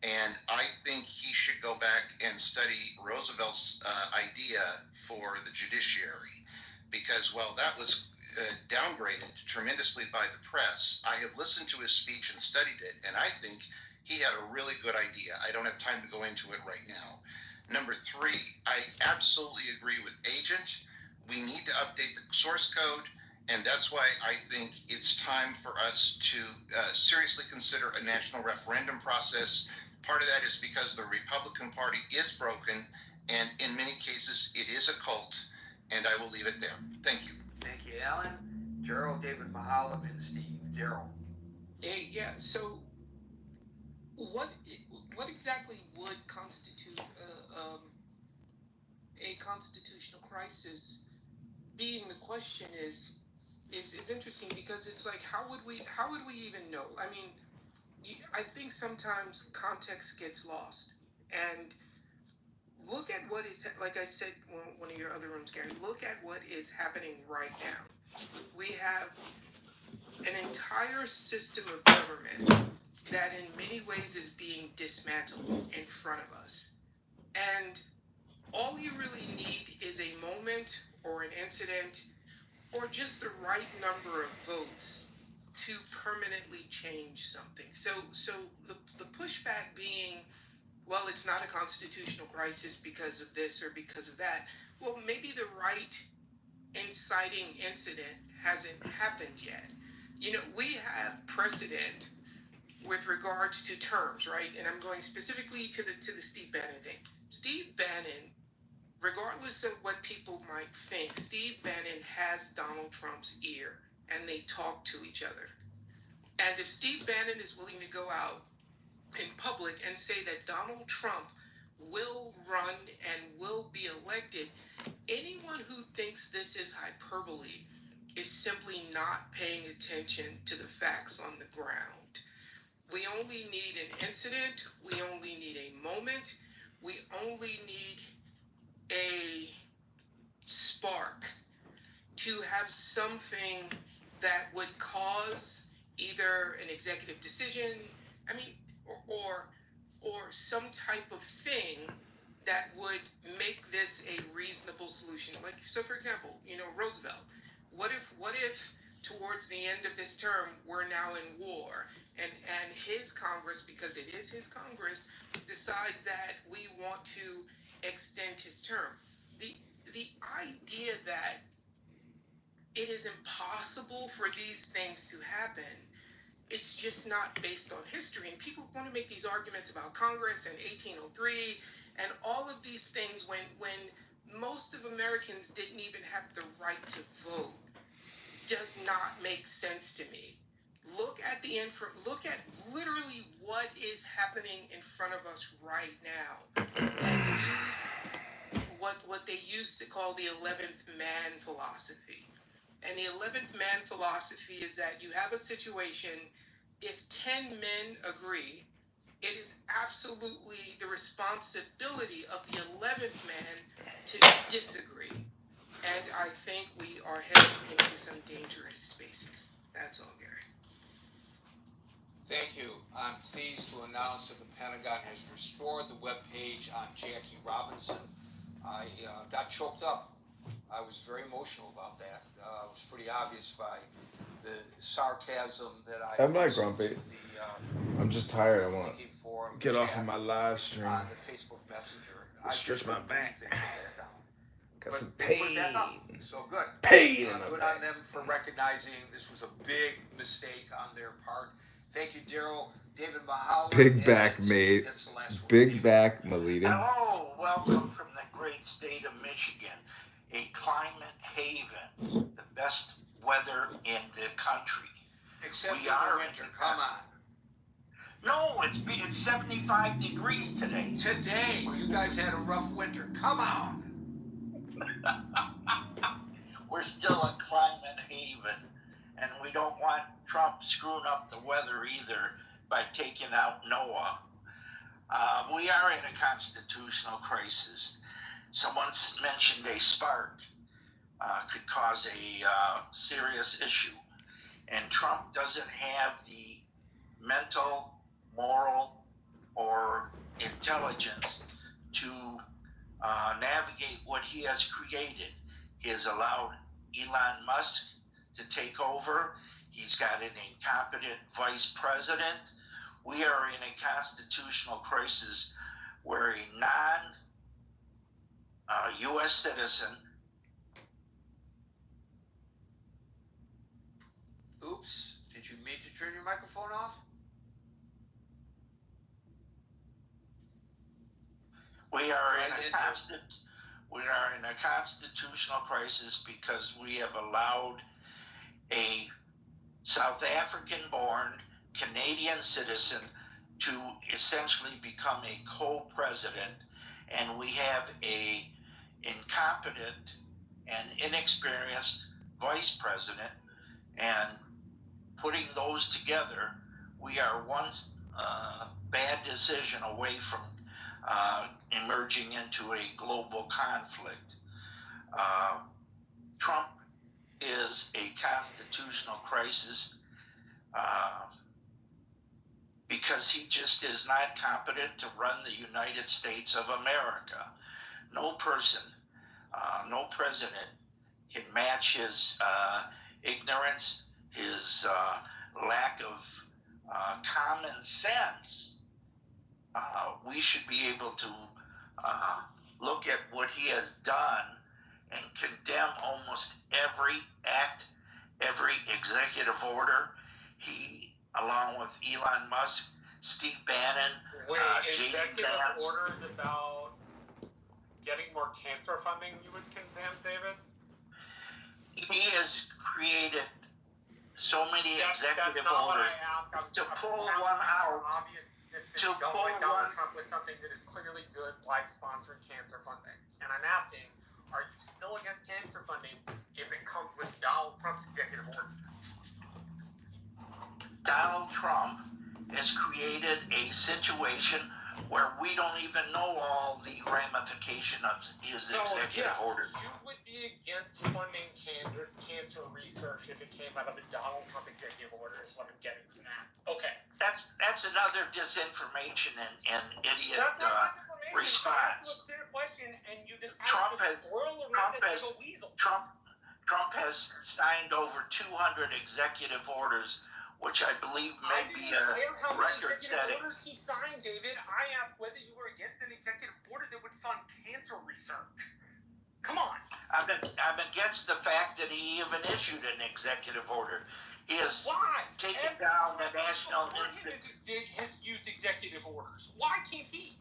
and I think he should go back and study Roosevelt's idea for the judiciary, because while that was downgraded tremendously by the press, I have listened to his speech and studied it, and I think he had a really good idea. I don't have time to go into it right now. Number three, I absolutely agree with Agent. We need to update the source code, and that's why I think it's time for us to seriously consider a national referendum process. Part of that is because the Republican Party is broken, and in many cases it is a cult, and I will leave it there. Thank you. Thank you, Alan, Gerald, David Mahalib, and Steve. Gerald. Hey, yeah, so what what exactly would constitute a constitutional crisis? Being the question is interesting, because it's like, how would we even know? I mean, I think sometimes context gets lost. And look at what is, like I said, one of your other rooms, Gary, look at what is happening right now. We have an entire system of government that in many ways is being dismantled in front of us. And all you really need is a moment or an incident or just the right number of votes to permanently change something. So the pushback being, well, it's not a constitutional crisis because of this or because of that. Well, maybe the right inciting incident hasn't happened yet. You know, we have precedent with regards to terms, right? And I'm going specifically to the Steve Bannon thing. Steve Bannon, regardless of what people might think, Steve Bannon has Donald Trump's ear, and they talk to each other. And if Steve Bannon is willing to go out in public and say that Donald Trump will run and will be elected, anyone who thinks this is hyperbole is simply not paying attention to the facts on the ground. We only need an incident. We only need a moment. We only need a spark to have something that would cause either an executive decision, I mean, or some type of thing that would make this a reasonable solution. Like, so for example, you know, Roosevelt, what if towards the end of this term we're now in war, and his Congress, because it is his Congress, decides that we want to extend his term. The idea that it is impossible for these things to happen, it's just not based on history. And people want to make these arguments about Congress and 1803 and all of these things when most of Americans didn't even have the right to vote. Does not make sense to me. Look at look at literally what is happening in front of us right now, and use what they used to call the 11th man philosophy. And the 11th man philosophy is that you have a situation, if 10 men agree, it is absolutely the responsibility of the 11th man to disagree. And I think we are heading into some dangerous spaces. That's all, Gary. Thank you. I'm pleased to announce that the Pentagon has restored the webpage on Jackie Robinson. I got choked up. I was very emotional about that. It was pretty obvious by the sarcasm that I... I'm not grumpy. I'm just tired. I want to get off of my live stream. On the Facebook Messenger. Stretch my back. Got some But pain. So good. Pain in my good back. on them for recognizing this was a big mistake on their part. Thank you, Daryl. David Mahalo. Big back, mate. That's the last one. Big back, Melita. Hello, welcome from the great state of Michigan, a climate haven, the best weather in the country. Except in the winter, come on. No, it's 75 degrees today. Today, you guys had a rough winter. Come on. We're still a climate haven, and we don't want Trump screwing up the weather either by taking out NOAA. We are in a constitutional crisis. Someone mentioned a spark could cause a serious issue, and Trump doesn't have the mental, moral, or intelligence to navigate what he has created. He has allowed Elon Musk to take over. He's got an incompetent vice president. We are in a constitutional crisis where a non-U.S. citizen. Oops, did you mean to turn your microphone off? We are in a constitutional crisis because we have allowed a South African-born Canadian citizen to essentially become a co-president, and we have a incompetent and inexperienced vice president, and putting those together, we are one bad decision away from emerging into a global conflict. Trump is a constitutional crisis because he just is not competent to run the United States of America. No person, no president can match his ignorance, his lack of common sense. We should be able to look at what he has done and condemn almost every act, every executive order. He, along with Elon Musk, Steve Bannon, executive orders about getting more cancer funding you would condemn, David? He has created so many executive orders to pull one out. To pull Donald Trump with something that is clearly good, like sponsoring cancer funding. And I'm asking, are you still against cancer funding if it comes with Donald Trump's executive order? Donald Trump has created a situation where we don't even know all the ramification of his executive order. You would be against funding cancer research if it came out of a Donald Trump executive order, is what I'm getting from that. Okay. That's another disinformation and idiot That's not disinformation. response. I asked you a clear question, and you just Trump has signed over 200 executive orders, which I believe may be a record-setting. Orders he signed, David. I asked whether you were against an executive order that would fund cancer research. Come on. I'm against the fact that he even issued an executive order. He has taken down the National Institute. Has used executive orders. Why can't he?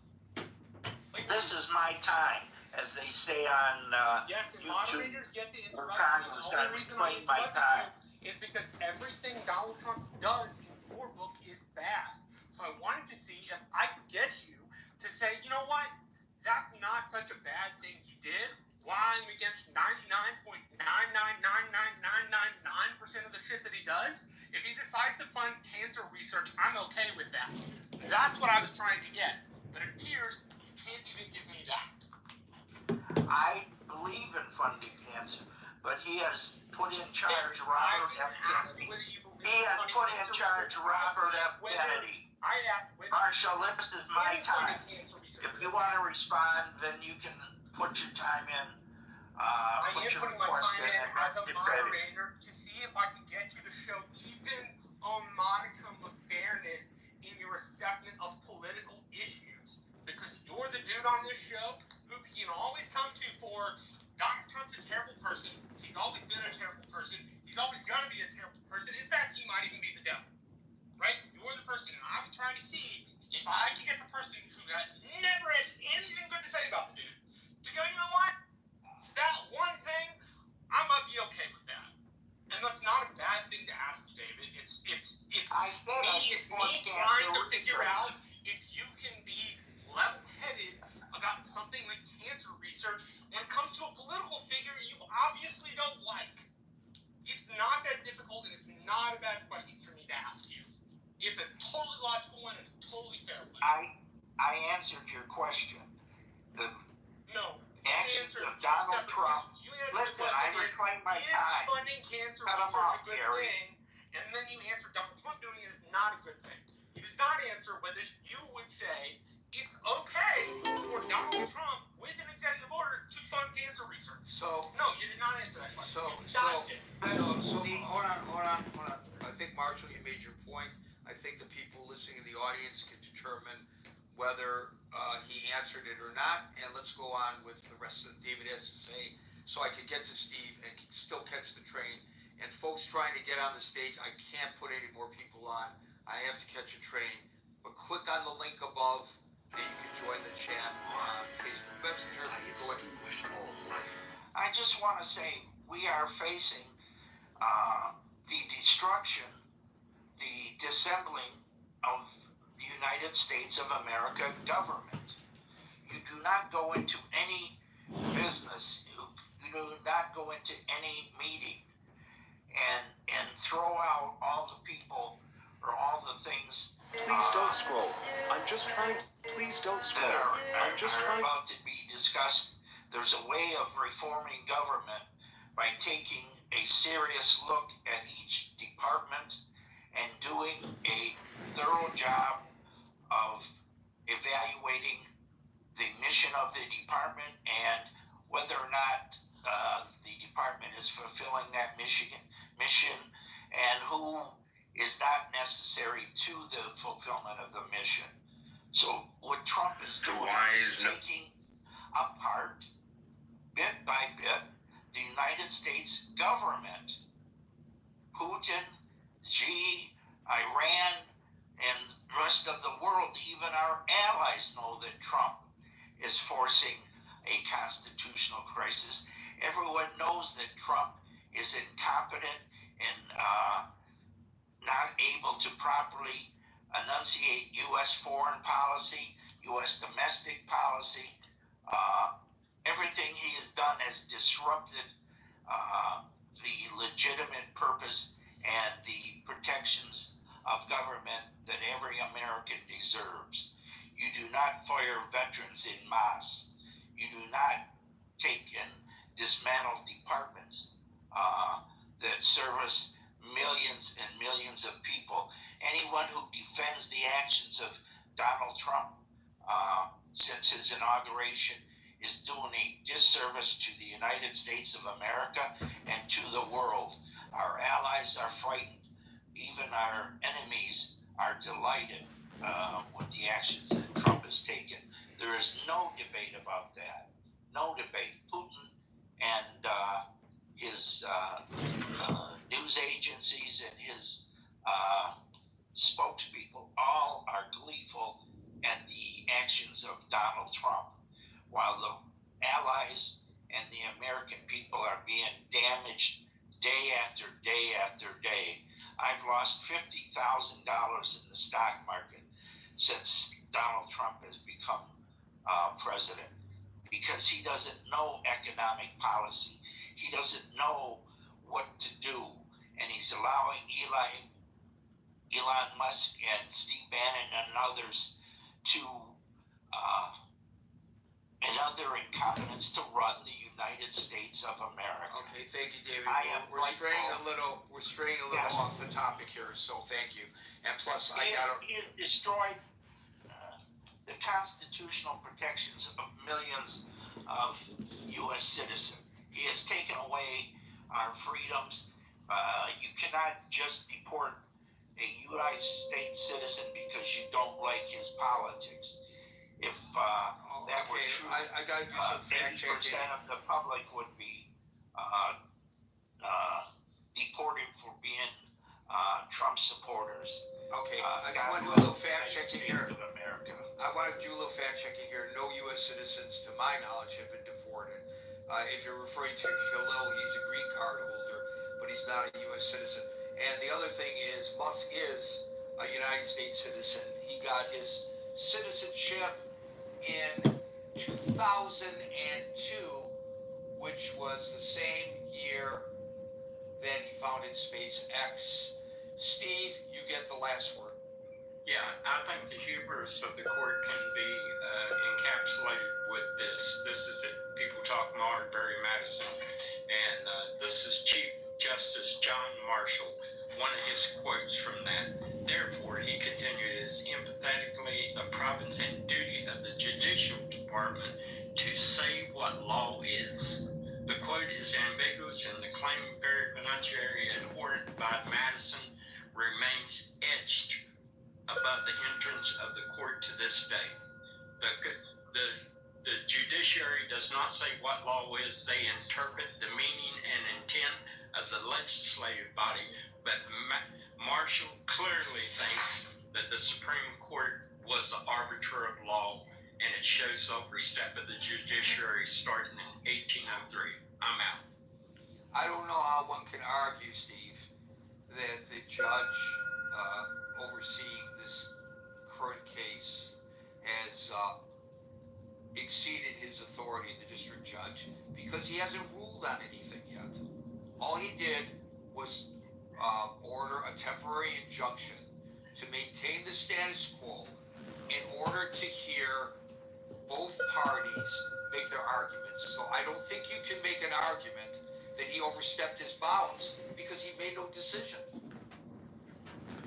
This is my time, as they say on yes, and YouTube. Moderators get to interrupt me. The only reason I interrupted you is because everything Donald Trump does in your book is bad. So I wanted to see if I could get you to say, you know what? That's not such a bad thing he did. Why I'm against 99.9999999% of the shit that he does. If he decides to fund cancer research, I'm okay with that. That's what I was trying to get. But it appears you can't even give me that. I believe in funding cancer, but he has put in charge Robert F. Kennedy. He has put in charge Robert F. Kennedy. Marshall, this is my time. If you want to respond, then you can put your time in. I am putting my time in as a moderator to see if I can get you to show even a modicum of fairness in your assessment of political issues. Because you're the dude on this show who you can always come to for Donald Trump's a terrible person. He's always been a terrible person. He's always going to be a terrible person. In fact, he might even be the devil. Right? You're the person. And I was trying to see if I could get the person who never had anything good to say about the dude to go, you know what? That one thing, I might be okay with that. And that's not a bad thing to ask you, David. It's me trying to figure out if you can be level-headed about something like cancer research when it comes to a political figure you obviously don't like. It's not that difficult, and it's not a bad question for me to ask you. It's a totally logical one and a totally fair one. I answered your question. No. Answer of Donald Trump. Listen, I reclaim my time. Funding cancer Cut him research off, a good Gary. thing, and then you answer Donald Trump doing it is not a good thing. You did not answer whether you would say it's okay for Donald Trump with an executive order to fund cancer research. So no, you did not answer that question. Hold on. I think Marshall, you made your point. I think the people listening in the audience can determine whether he answered it or not, and let's go on with the rest of David has to say, so I can get to Steve and still catch the train. And folks trying to get on the stage, I can't put any more people on. I have to catch a train. But click on the link above, and you can join the chat on Facebook Messenger. Go ahead. I just want to say we are facing the destruction, the dissembling of the United States of America government. You do not go into any business, you do not go into any meeting and throw out all the people or all the things. Please don't scroll. I'm just trying to. Please don't scroll. I'm just trying. About to be discussed. There's a way of reforming government by taking a serious look at each department and doing a thorough job of evaluating the mission of the department and whether or not the department is fulfilling that mission and who is not necessary to the fulfillment of the mission. So what Trump is doing is taking apart, bit by bit, the United States government. Putin, Xi, Iran, and the rest of the world, even our allies, know that Trump is forcing a constitutional crisis. Everyone knows that Trump is incompetent and not able to properly enunciate U.S. foreign policy, U.S. domestic policy. Everything he has done has disrupted the legitimate purpose and the protections of government that every American deserves. You do not fire veterans en masse. You do not take and dismantle departments that service millions and millions of people. Anyone who defends the actions of Donald Trump since his inauguration is doing a disservice to the United States of America and to the world. Our allies are frightened. Even our enemies are delighted with the actions that Trump has taken. There is no debate about that. No debate. Putin and his news agencies and his spokespeople all are gleeful at the actions of Donald Trump, while the allies and the American people are being damaged day after day after day. I've lost $50,000 in the stock market since Donald Trump has become president because he doesn't know economic policy. He doesn't know what to do, and he's allowing Elon Musk and Steve Bannon and others to and other incompetents to run the United States of America. Okay, thank you, David. We're straying a little Yes. off the topic here, so thank you. And plus, He has destroyed the constitutional protections of millions of U.S. citizens. He has taken away our freedoms. You cannot just deport a United States citizen because you don't like his politics. If that were true, I gotta do some fact 80% checking. of the public would be deported for being Trump supporters. Okay, I want to do a little fact checking here. I want to do a little fact checking here. No U.S. citizens, to my knowledge, have been deported. If you're referring to Khalil, he's a green card holder, but he's not a U.S. citizen. And the other thing is, Musk is a United States citizen. He got his citizenship in 2002, which was the same year that he founded SpaceX. Steve, you get the last word. Yeah, I think the hubris of the court can be encapsulated with this. This is it. People talk Marbury Madison, and this is Chief Justice John Marshall. One of his quotes from that. Therefore, he continued, it is emphatically the province and duty of the judicial department to say what law is. The quote is ambiguous, and the claim, very pronunciary and ordered by Madison, remains etched above the entrance of the court to this day. The judiciary does not say what law is. They interpret the meaning and intent of the legislative body, but Marshall clearly thinks that the Supreme Court was the arbiter of law, and it shows overstep of the judiciary starting in 1803. I'm out. I don't know how one can argue, Steve, that the judge overseeing this current exceeded his authority, the district judge, because he hasn't ruled on anything yet. All he did was order a temporary injunction to maintain the status quo in order to hear both parties make their arguments. So I don't think you can make an argument that he overstepped his bounds because he made no decision.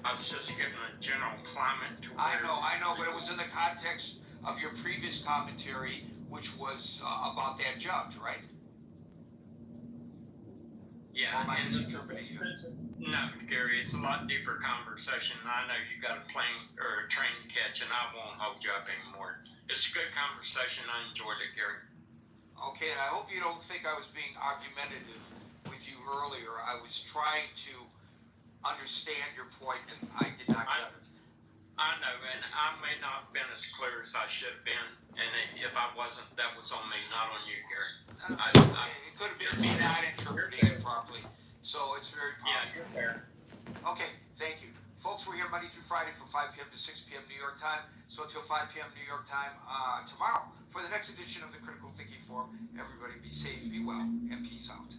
I was just giving a general climate to I know, but it was in the context of your previous commentary, which was about that judge, right? Yeah, no, Gary, it's a lot deeper conversation. I know you got a plane or a train to catch, and I won't hold you up anymore. It's a good conversation. I enjoyed it, Gary. Okay, and I hope you don't think I was being argumentative with you earlier. I was trying to understand your point, and I did not get it. I know, and I may not have been as clear as I should have been, and if I wasn't, that was on me, not on you, Gary. It could have been me not interpreting it properly, so it's very possible. Yeah, you're fair. Okay, thank you. Folks, we're here Monday through Friday from 5 p.m. to 6 p.m. New York time, so until 5 p.m. New York time tomorrow for the next edition of the Critical Thinking Forum. Everybody be safe, be well, and peace out.